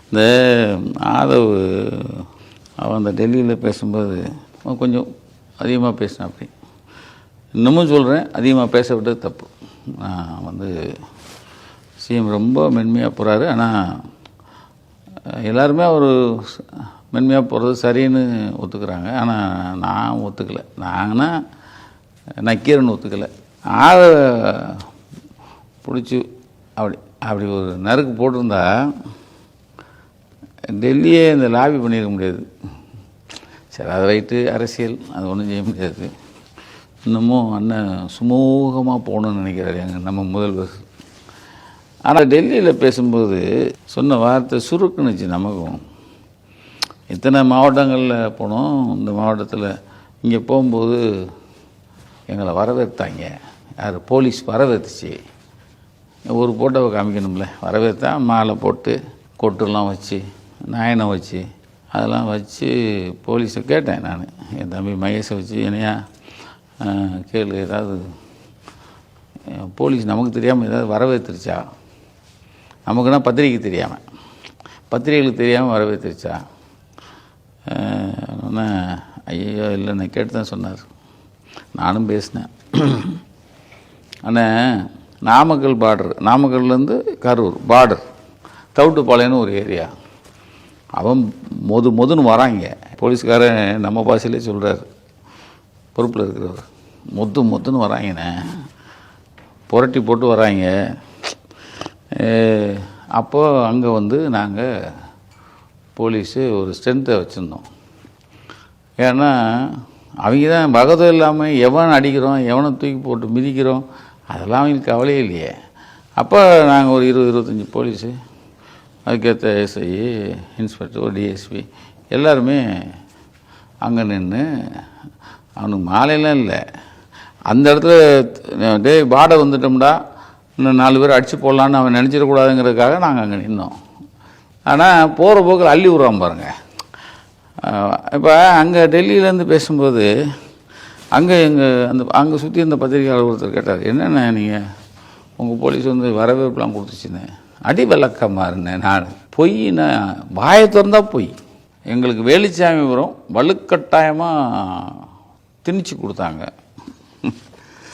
இந்த ஆதவ் அவன் அந்த டெல்லியில் பேசும்போது கொஞ்சம் அதிகமாக பேசினான். அப்படி இன்னமும் சொல்கிறேன், அதிகமாக பேச விட்டது தப்பு. நான் சிஎம் ரொம்ப மென்மையாக போகிறாரு. ஆனால் எல்லாருமே அவர் மென்மையாக போகிறது சரின்னு ஒத்துக்கிறாங்க. ஆனால் நான் ஒத்துக்கலை. நாங்கன்னா நக்கீரன் ஒத்துக்கலை. ஆளை பிடிச்சி அப்படி ஒரு நறுக்கு போட்டிருந்தா டெல்லியே இந்த லாபி பண்ணியிருக்க முடியாது. சரி, அது ரைட்டு, அரசியல், அது ஒன்றும் செய்ய முடியாது. இன்னமும் அண்ணன் சுமூகமாக போகணுன்னு நினைக்கிறாரு நம்ம முதல்வர். ஆனால் டெல்லியில் பேசும்போது சொன்ன வார்த்தை சுருக்குனுச்சு. நமக்கும் இத்தனை மாவட்டங்களில் போனோம். இந்த மாவட்டத்தில் இங்கே போகும்போது எங்களை வரவேற்றாங்க. யார்? போலீஸ் வரவேற்றுச்சு. ஒரு ஃபோட்டோவை காமிக்கணும்ல. வரவேற்றா மாலை போட்டு கொட்டுலாம் வச்சு நாயனை வச்சு அதெல்லாம் வச்சு போலீஸை கேட்டேன். நான் என் தம்பி மகேஷை வச்சு என்னையா கேளு, ஏதாவது போலீஸ் நமக்கு தெரியாமல் ஏதாவது வரவேற்றுருச்சா? நமக்குன்னா பத்திரிக்கை தெரியாமல், பத்திரிகைகளுக்கு தெரியாமல் வரவேற்றுருச்சா? ஐயோ இல்லைண்ணே, கேட்டு தான் சொன்னார். நானும் பேசினேன். ஆனால் நாமக்கல் பார்டர், நாமக்கல்லேருந்து கரூர் பார்டர், தவுட்டுப்பாளையம்னு ஒரு ஏரியா. அவன் மொதுன்னு வராங்க. போலீஸ்காரன் நம்ம பாஷையிலே சொல்கிறார், பொறுப்பில் இருக்கிறவர், மொத்துன்னு வராங்கண்ணே, புரட்டி போட்டு வராங்க. அப்போது அங்கே நாங்கள் போலீஸு ஒரு ஸ்ட்ரென்த்தை வச்சுருந்தோம். ஏன்னா அவங்க தான் பகதம் இல்லாமல் எவன் அடிக்கிறோம், எவனை தூக்கி போட்டு மிதிக்கிறோம், அதெல்லாம் அவங்களுக்கு கவலையே இல்லையே. அப்போ நாங்கள் ஒரு 20-25 போலீஸு, அதுக்கேற்ற எஸ்ஐ, இன்ஸ்பெக்டர், டிஎஸ்பி எல்லாருமே அங்கே நின்று, அவனுக்கு மாலையெல்லாம் இல்லை, அந்த இடத்துல பாடை வந்துட்டோம்டா இன்னும் 4 பேர் அடித்து போடலான்னு அவன் நினச்சிடக்கூடாதுங்கிறதுக்காக நாங்கள் அங்கே நின்னோம். ஆனால் போகிற போக்கில் அள்ளி விட்றான் பாருங்கள். இப்போ அங்கே டெல்லியிலேருந்து பேசும்போது அங்கே அங்கே சுற்றி இருந்த பத்திரிகையாளர் ஒருத்தர் கேட்டார், என்னென்ன நீங்கள் உங்கள் போலீஸ் வரவேற்புலாம் கொடுத்துச்சுன்னு. அடி விளக்கமாறுன்னு. நான் பொய்னா வாயை திறந்தா பொய். எங்களுக்கு வேலுச்சாமி வரும் வலுக்கட்டாயமாக திணிச்சு கொடுத்தாங்க.